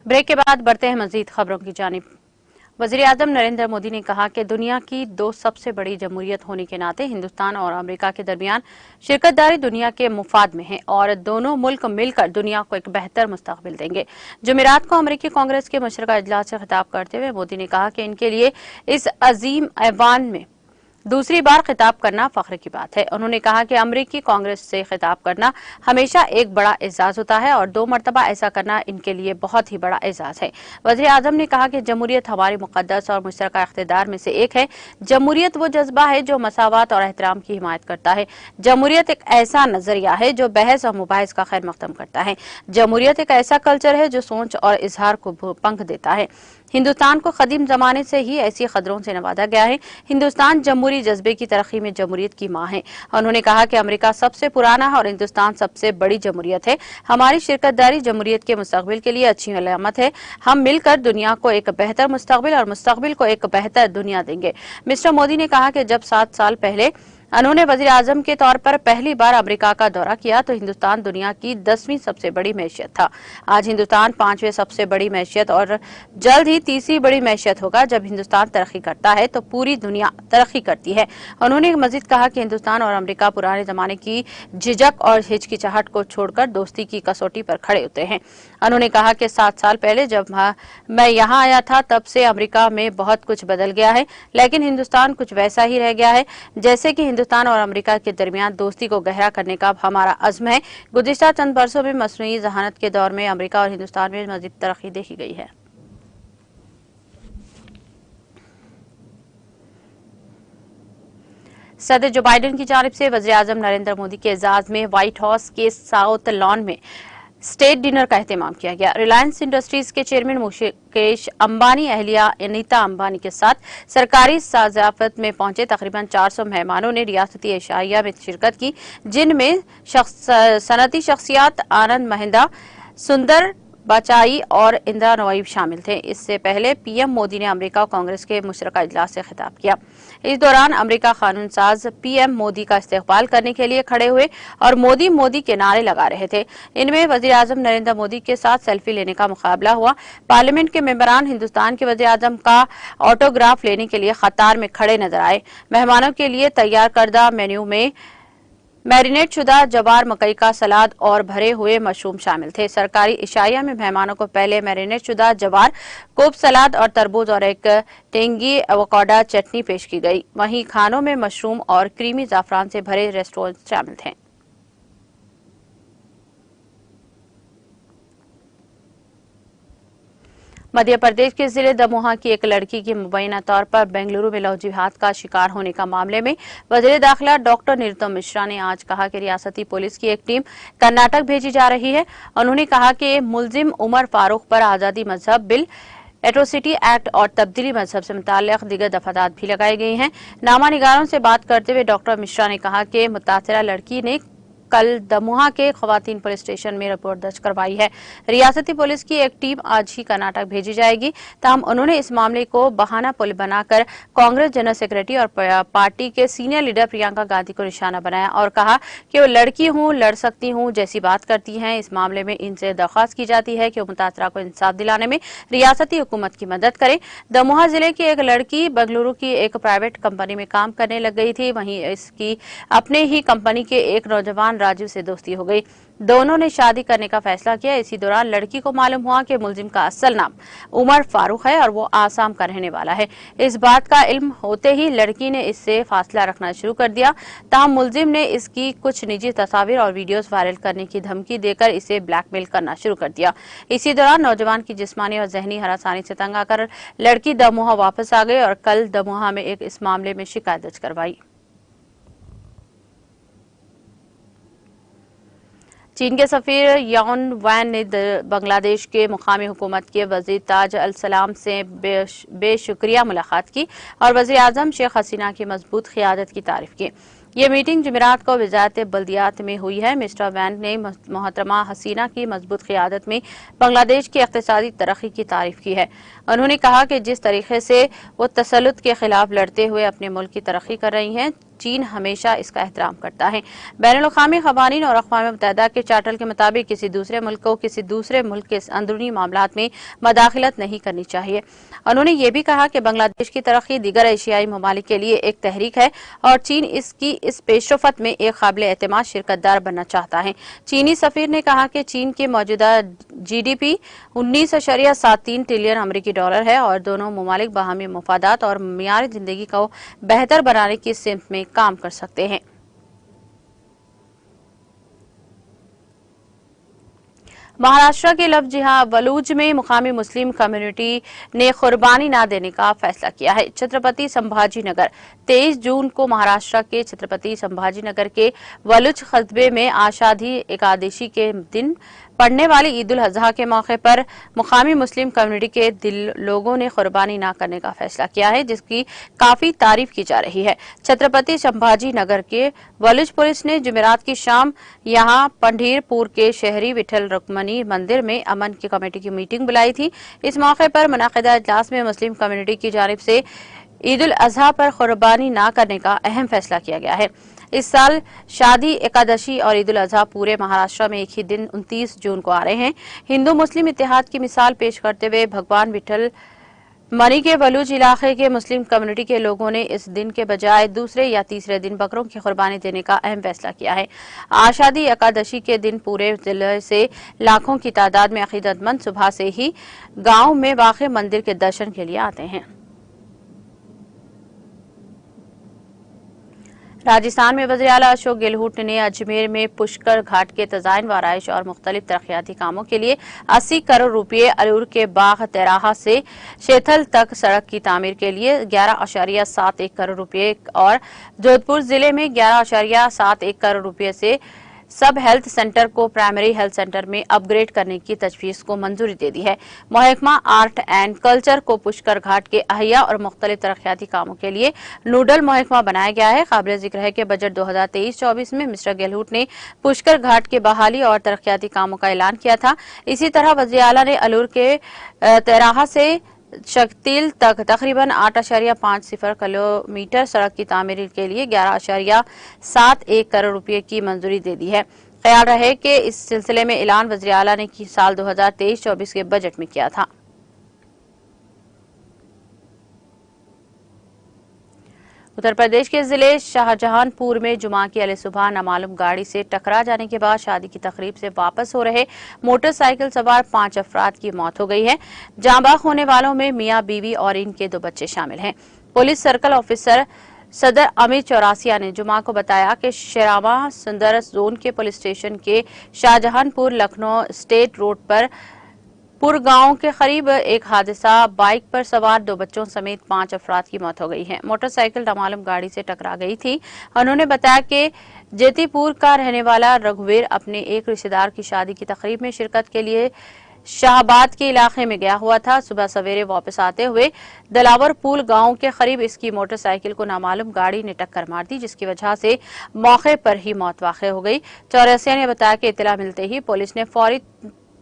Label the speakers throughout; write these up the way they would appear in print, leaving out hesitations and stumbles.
Speaker 1: Break के बाद बढ़ते हैं मजीद खबरों की जानिब। वज़ीर-ए-आज़म नरेंद्र मोदी ने कहा कि दुनिया की दो सबसे बड़ी जमहूरियत होने के नाते हिंदुस्तान और अमेरिका के दरमियान शिरकतदारी दुनिया के मुफाद में है और दोनों मुल्क मिलकर दुनिया को एक बेहतर मुस्तकबिल देंगे। जुमेरात को अमेरिकी कांग्रेस के मुशतरका इजलास से खिताब करते हुए मोदी ने कहा कि इनके लिए इस अजीम ऐवान में दूसरी बार खिताब करना फख्र की बात है। उन्होंने कहा कि अमेरिकी कांग्रेस से खिताब करना हमेशा एक बड़ा एजाज होता है और 2 मरतबा ऐसा करना इनके लिए बहुत ही बड़ा एजाज है। वज़ीर आज़म ने कहा कि जमहूरियत हमारी मुक़द्दस और मुश्तरका इख्तिदार में से एक है। जमहूरियत वो जज्बा है जो मसावत और एहतराम की हिमायत करता है। जमहूरियत एक ऐसा नजरिया है जो बहस और मुबाहिस का खैर मकदम करता है। जमहूरियत एक ऐसा कल्चर है जो सोच और इजहार को पंख देता है। हिंदुस्तान को कदीम जमाने से ही ऐसी कदरों से नवाजा गया है। हिंदुस्तान जमहूरी जज्बे की तरक्की में जमहूरियत की मां है। उन्होंने कहा कि अमेरिका सबसे पुराना है और हिंदुस्तान सबसे बड़ी जमहूरियत है। हमारी शिरकतदारी जमहूरियत के मुस्तकबिल के लिए अच्छी अलामत है। हम मिलकर दुनिया को एक बेहतर मुस्तकबिल और मुस्तकबिल को एक बेहतर दुनिया देंगे। मिस्टर मोदी ने कहा कि जब 7 साल पहले उन्होंने वज़ीर आज़म के तौर पर पहली बार अमेरिका का दौरा किया तो हिंदुस्तान दुनिया की 10वीं सबसे बड़ी मैशियत था। आज हिंदुस्तान 5वें सबसे बड़ी मैशियत और जल्द ही तीसरी बड़ी मैशियत होगा। जब हिंदुस्तान तरक्की करता है तो पूरी दुनिया तरक्की करती है। उन्होंने मजीद कहा कि हिंदुस्तान और अमेरिका पुराने जमाने की झिझक और हिचकिचाहट को छोड़कर दोस्ती की कसौटी पर खड़े उतरे हैं। उन्होंने कहा कि 7 साल पहले जब मैं यहाँ आया था तब से अमेरिका में बहुत कुछ बदल गया है, लेकिन हिंदुस्तान कुछ वैसा ही रह गया है जैसे कि हिंदुस्तान और अमेरिका के दरमियान दोस्ती को गहरा करने का हमारा अज़्म है। गुज़िश्ता चंद बरसों में मसनूई ज़हानत के दौर में अमेरिका और हिंदुस्तान में मज़ीद तरक्की देखी गई है। सदर जो बाइडेन की जानिब से वज़ीर आज़म नरेंद्र मोदी के एजाज में व्हाइट हाउस के साउथ लॉन में स्टेट डिनर का एहतमाम किया गया। रिलायंस इंडस्ट्रीज के चेयरमैन मुकेश अंबानी अहलिया अनीता अंबानी के साथ सरकारी साज़ाफत में पहुंचे तकरीबन 400 मेहमानों ने रियासती एशिया में शिरकत की, जिनमें सनती शख्सियात आनंद महिंद्रा, सुंदर बचाई और इंदिरा नवाई शामिल थे। इससे पहले पीएम मोदी ने अमेरिका कांग्रेस के मुशतरका इजलास से खिताब किया। इस दौरान अमेरिका कानून साज पीएम मोदी का इस्तेकबाल करने के लिए खड़े हुए और मोदी मोदी के नारे लगा रहे थे। इनमें वज़ीर आज़म नरेंद्र मोदी के साथ सेल्फी लेने का मुकाबला हुआ। पार्लियामेंट के मेंबरान हिंदुस्तान के वज़ीर आज़म का ऑटोग्राफ लेने के लिए कतार में खड़े नजर आए। मेहमानों के लिए तैयार करदा मेन्यू में मैरिनेट शुदा जवार, मकई का सलाद और भरे हुए मशरूम शामिल थे। सरकारी इशाया में मेहमानों को पहले मैरिनेट शुदा जवार, कोब सलाद और तरबूज और एक टेंगी एवोकाडो चटनी पेश की गई। वहीं खानों में मशरूम और क्रीमी जाफरान से भरे रेस्टोरेंट शामिल थे। मध्य प्रदेश के जिले दमोहा की एक लड़की की मुबैना तौर पर बेंगलुरु में लव जिहाद का शिकार होने का मामले में वज़ीर दाखिला डॉक्टर निरुतम मिश्रा ने आज कहा कि रियासती पुलिस की एक टीम कर्नाटक भेजी जा रही है। उन्होंने कहा कि मुलजिम उमर फारूक पर आजादी मजहब बिल, एट्रोसिटी एक्ट और तब्दीली मजहब से मुताल्लिक दीगर दफादात भी लगाई गई हैं। नामा निगारों से बात करते हुए डॉक्टर मिश्रा ने कहा कि मुतासिरा लड़की ने कल दमोहा के खवातीन पुलिस स्टेशन में रिपोर्ट दर्ज करवाई है। रियासती पुलिस की एक टीम आज ही कर्नाटक भेजी जाएगी। ताहम उन्होंने इस मामले को बहाना पुल बनाकर कांग्रेस जनरल सेक्रेटरी और पार्टी के सीनियर लीडर प्रियंका गांधी को निशाना बनाया और कहा कि वो लड़की हूं, लड़ सकती हूं जैसी बात करती हैं। इस मामले में इनसे दरख्वास्त की जाती है कि वो मुतासरा को इंसाफ दिलाने में रियासती हुकूमत की मदद करें। दमोहा जिले की एक लड़की बेंगलुरु की एक प्राइवेट कंपनी में काम करने लग गई थी। वहीं इसकी अपने ही कंपनी के एक नौजवान राजू से दोस्ती हो गई। दोनों ने शादी करने का फैसला किया। इसी दौरान लड़की को मालूम हुआ कि मुलजिम का असल नाम उमर फारूक है और वो आसाम का रहने वाला है। इस बात का इल्म होते ही लड़की ने इससे फासला रखना शुरू कर दिया। ताहम मुलजिम ने इसकी कुछ निजी तस्वीर और वीडियोस वायरल करने की धमकी देकर इसे ब्लैकमेल करना शुरू कर दिया। इसी दौरान नौजवान की जिस्मानी और जहनी हरासानी से तंग आकर लड़की दमोहा वापस आ गई और कल दमोहा में इस मामले में शिकायत दर्ज करवाई। चीन के सफीर यान वैन ने बांग्लादेश के मुकामी हुकूमत के वजीर ताज अल सलाम से बेशुक्रिया मुलाकात की और वज़ीर आज़म शेख हसीना की मजबूत क़ियादत की तारीफ की। ये मीटिंग जुमेरात को वजारत बल्दियात में हुई है। मिस्टर वैन ने मोहतरमा हसीना की मजबूत क़ियादत में बांग्लादेश की इक़्तिसादी तरक्की की तारीफ की है। उन्होंने कहा कि जिस तरीके से वो तसल्लुत के खिलाफ लड़ते हुए अपने मुल्क की तरक्की कर रही हैं, चीन हमेशा इसका एहतराम करता है। बैनुल-अक़वामी क़वानीन और अक़वाम मुत्तहिदा के चार्टर के मुताबिक किसी दूसरे मुल्क को किसी दूसरे मुल्क के अंदरूनी मामलात में मदाखलत नहीं करनी चाहिए। उन्होंने ये भी कहा कि बांग्लादेश की तरक्की दीगर एशियाई ममालिक के लिए एक तहरीक है और चीन इसकी इस पेशरफ्त में एक काबिल एतमाद शिरकतदार बनना चाहता है। चीनी सफीर ने कहा कि चीन की मौजूदा GDP 19.73 ट्रिलियन अमरीकी डॉलर है और दोनों ममालिक बाहमी मुफादात और मियार जिंदगी को बेहतर बनाने की सिमत में काम कर सकते हैं। महाराष्ट्र के लफ्जिहा बलूच में मुकामी मुस्लिम कम्युनिटी ने कुर्बानी न देने का फैसला किया है। छत्रपति संभाजी नगर 23 जून को महाराष्ट्र के छत्रपति संभाजी नगर के वलुच कस्बे में आषाढ़ी एकादशी के दिन पड़ने वाली ईद उल अजहा के मौके पर मुकामी मुस्लिम कम्युनिटी के लोगों ने कुर्बानी न करने का फैसला किया है, जिसकी काफी तारीफ की जा रही है। छत्रपति संभाजी नगर के वलुच पुलिस ने जुमेरात की शाम यहां पंढरपुर के शहरी विठल रुक्मणी मंदिर में अमन की कमेटी की मीटिंग बुलाई थी। इस मौके पर मुनाकिदा इजलास में मुस्लिम कम्युनिटी की जानिब से ईद उल अजहा पर कुर्बानी न करने का अहम फैसला किया गया है। इस साल शादी एकादशी और ईद उल अजहा पूरे महाराष्ट्र में एक ही दिन 29 जून को आ रहे हैं। हिंदू मुस्लिम इत्तेहाद की मिसाल पेश करते हुए भगवान विठल मनी के बलूच इलाके के मुस्लिम कम्युनिटी के लोगों ने इस दिन के बजाय दूसरे या तीसरे दिन बकरों की कुर्बानी देने का अहम फैसला किया है। आषाढ़ी एकादशी के दिन पूरे जिले से लाखों की तादाद में अकीदतमंद सुबह से ही गांव में वाक़े मंदिर के दर्शन के लिए आते हैं। राजस्थान में वज़ीर आला अशोक गहलोत ने अजमेर में पुष्कर घाट के तज़ाइन व आराइश और मुख्तलिफ तरक्याती कामों के लिए 80 करोड़ रुपये, अलूर के बाग तेराहा से शेथल तक सड़क की तामीर के लिए 11.71 करोड़ रुपये और जोधपुर जिले में 11.71 करोड़ रुपये से सब हेल्थ सेंटर को प्राइमरी हेल्थ सेंटर में अपग्रेड करने की तजवीज़ को मंजूरी दे दी है। महकमा आर्ट एंड कल्चर को पुष्कर घाट के अहिया और मुख्तलिफ तरक्याती कामों के लिए नोडल महकमा बनाया गया है। काबिल जिक्र है कि बजट 2023-24 में मिस्टर गहलोत ने पुष्कर घाट की बहाली और तरक्याती कामों का ऐलान किया था। इसी तरह वज़ीर आला ने अलूर के तेराहा से शक्तिल तक तकरीबन 8.50 किलोमीटर सड़क की तामीर के लिए 11.71 करोड़ रुपए की मंजूरी दे दी है। ख्याल रहे कि इस सिलसिले में ऐलान वज़ीर आला ने साल 2023-24 के बजट में किया था। उत्तर प्रदेश के जिले शाहजहांपुर में जुमा की अलसुबह नामालूम गाड़ी से टकरा जाने के बाद शादी की तकरीब से वापस हो रहे मोटरसाइकिल सवार 5 अफराद की मौत हो गई है। जांबाग होने वालों में मियां बीवी और इनके 2 बच्चे शामिल हैं। पुलिस सर्कल ऑफिसर सदर अमित चौरासिया ने जुमा को बताया कि शेरामा सुंदर जोन के पुलिस स्टेशन के शाहजहांपुर लखनऊ स्टेट रोड पर पुर गांव के करीब एक हादसा बाइक पर सवार 2 बच्चों समेत 5 अफराद की मौत हो गई है। मोटरसाइकिल नामालूम गाड़ी से टकरा गई थी। उन्होंने बताया कि जेतीपुर का रहने वाला रघुवीर अपने एक रिश्तेदार की शादी की तकरीब में शिरकत के लिए शाहबाद के इलाके में गया हुआ था। सुबह सवेरे वापस आते हुए दलावरपुल गांव के करीब इसकी मोटरसाइकिल को नामालूम गाड़ी ने टक्कर मार दी, जिसकी वजह से मौके पर ही मौत वाक़ई हो गई। चौरसिया ने बताया कि इत्तला मिलते ही पुलिस ने फौरी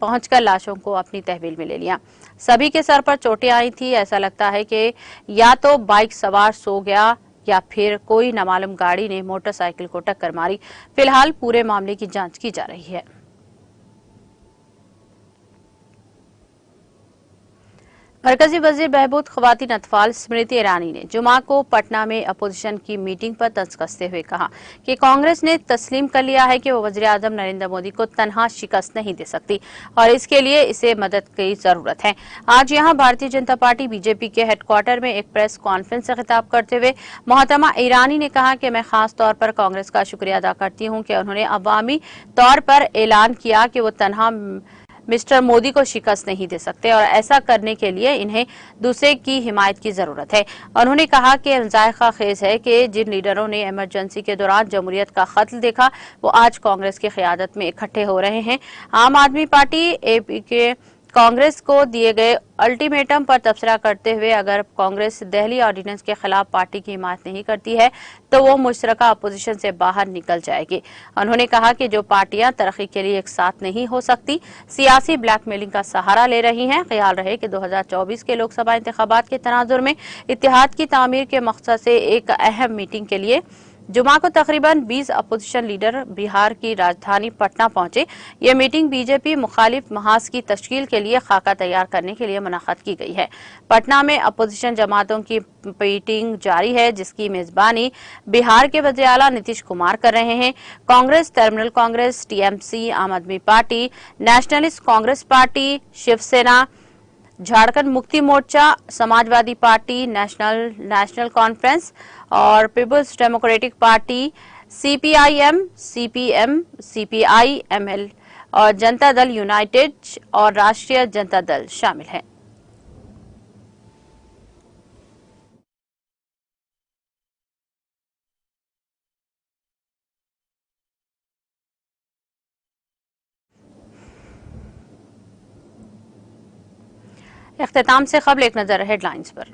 Speaker 1: पहुंचकर लाशों को अपनी तहवील में ले लिया। सभी के सर पर चोटें आई थी। ऐसा लगता है कि या तो बाइक सवार सो गया या फिर कोई नामालूम गाड़ी ने मोटरसाइकिल को टक्कर मारी। फिलहाल पूरे मामले की जांच की जा रही है। मरकजी वजीर बहबूद ख्वातीन अतफाल स्मृति ईरानी ने जुमा को पटना में अपोजिशन की मीटिंग पर तंज कसते हुए कहा कि कांग्रेस ने तस्लीम कर लिया है कि वो वजीर आजम नरेंद्र मोदी को तनहा शिकस्त नहीं दे सकती और इसके लिए इसे मदद की जरूरत है। आज यहां भारतीय जनता पार्टी बीजेपी के हेडक्वार्टर में एक प्रेस कॉन्फ्रेंस से खिताब करते हुए मोहतरमा ईरानी ने कहा कि मैं खास तौर पर कांग्रेस का शुक्रिया अदा करती हूं कि उन्होंने अवामी तौर पर ऐलान किया कि वो तनहा मिस्टर मोदी को शिकस्त नहीं दे सकते और ऐसा करने के लिए इन्हें दूसरे की हिमायत की जरूरत है। उन्होंने कहा कि जायका खेज है कि जिन लीडरों ने इमरजेंसी के दौरान जमहूरियत का कत्ल देखा वो आज कांग्रेस की क़यादत में इकट्ठे हो रहे हैं। आम आदमी पार्टी एपी के कांग्रेस को दिए गए अल्टीमेटम पर तबसरा करते हुए अगर कांग्रेस दिल्ली ऑर्डिनेंस के खिलाफ पार्टी की हिमायत नहीं करती है तो वो मुश्तरका अपोजिशन से बाहर निकल जाएगी। उन्होंने कहा कि जो पार्टियां तरक्की के लिए एक साथ नहीं हो सकती सियासी ब्लैकमेलिंग का सहारा ले रही हैं। ख्याल रहे कि 2024 के लोकसभा इंतखाबात के तनाजुर में इत्तेहाद की तामीर के मकसद से एक अहम मीटिंग के लिए जुमा को तकरीबन 20 अपोजिशन लीडर बिहार की राजधानी पटना पहुंचे। ये मीटिंग बीजेपी मुखालिफ महाज की तश्कील के लिए खाका तैयार करने के लिए मुनाक़द की गई है। पटना में अपोजिशन जमातों की मीटिंग जारी है, जिसकी मेजबानी बिहार के वज़ीर आला नीतीश कुमार कर रहे हैं। Congress, Trinamool Congress, TMC, Aam Aadmi party, nationalist Congress party, Shivsena, Jharkhand Mukti Morcha, Samajwadi party, national conference और people's democratic party, CPIM, CPM, CPI ML और जनता दल यूनाइटेड और राष्ट्रीय जनता दल शामिल हैं। इख्तिताम से क़ब्ल एक नजर हेडलाइंस पर।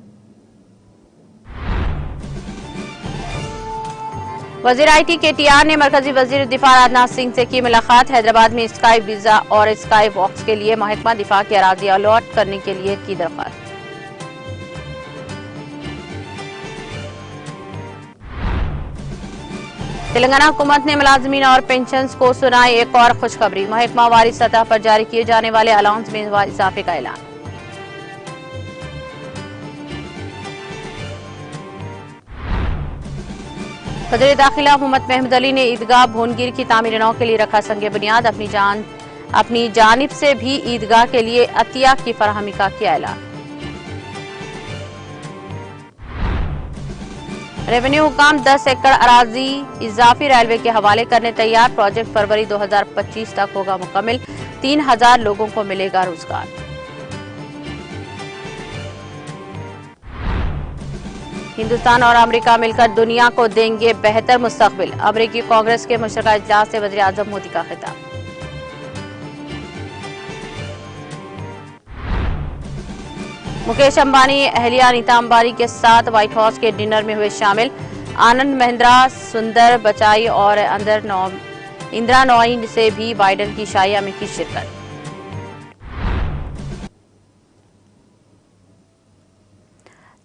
Speaker 1: वजीर आईटी केटीआर ने मरकजी वजीर दिफा राजनाथ सिंह से की मुलाकात। हैदराबाद में स्काई वीजा और स्काई वॉक्स के लिए महकमा दिफा की अराजी अलॉट करने के लिए की दरख्वास्त। तेलंगाना हुकूमत ने मुलाजमीन और पेंशन्स को सुनाई एक और खुशखबरी। महकमा वारी सतह पर जारी किए जाने वाले अलाउंस में इजाफे का ऐलान। वज़ीर दाखिला मोहम्मद महमूद अली ने ईदगाह भुवनगिर की तामीर नौ के लिए रखा संग बुनियाद। अपनी जानिब से भी ईदगाह के लिए अतिया की फराहमी का किया ऐलान। रेवेन्यू हुकाम 10 एकड़ अराजी इजाफी रेलवे के हवाले करने तैयार। प्रोजेक्ट फरवरी 2025 तक होगा मुकम्मल। 3000 लोगों को मिलेगा रोजगार। हिंदुस्तान और अमेरिका मिलकर दुनिया को देंगे बेहतर मुस्तकबिल। अमेरिकी कांग्रेस के मुशतरका इजलास से वज़ीर आज़म मोदी का खिताब। मुकेश अंबानी अहलिया नीता अंबानी के साथ व्हाइट हाउस के डिनर में हुए शामिल। आनंद महिंद्रा, सुंदर पिचाई और इंदिरा नोई से भी बाइडेन की शाहिया में की शिरकत।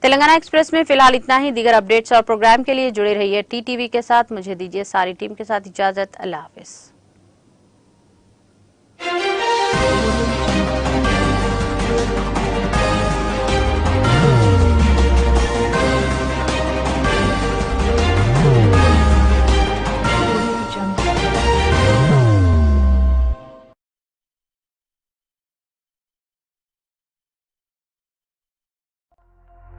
Speaker 1: तेलंगाना एक्सप्रेस में फिलहाल इतना ही। दीगर अपडेट्स और प्रोग्राम के लिए जुड़े रहिए टीटीवी के साथ। मुझे दीजिए सारी टीम के साथ इजाजत। अल्लाह हाफिज।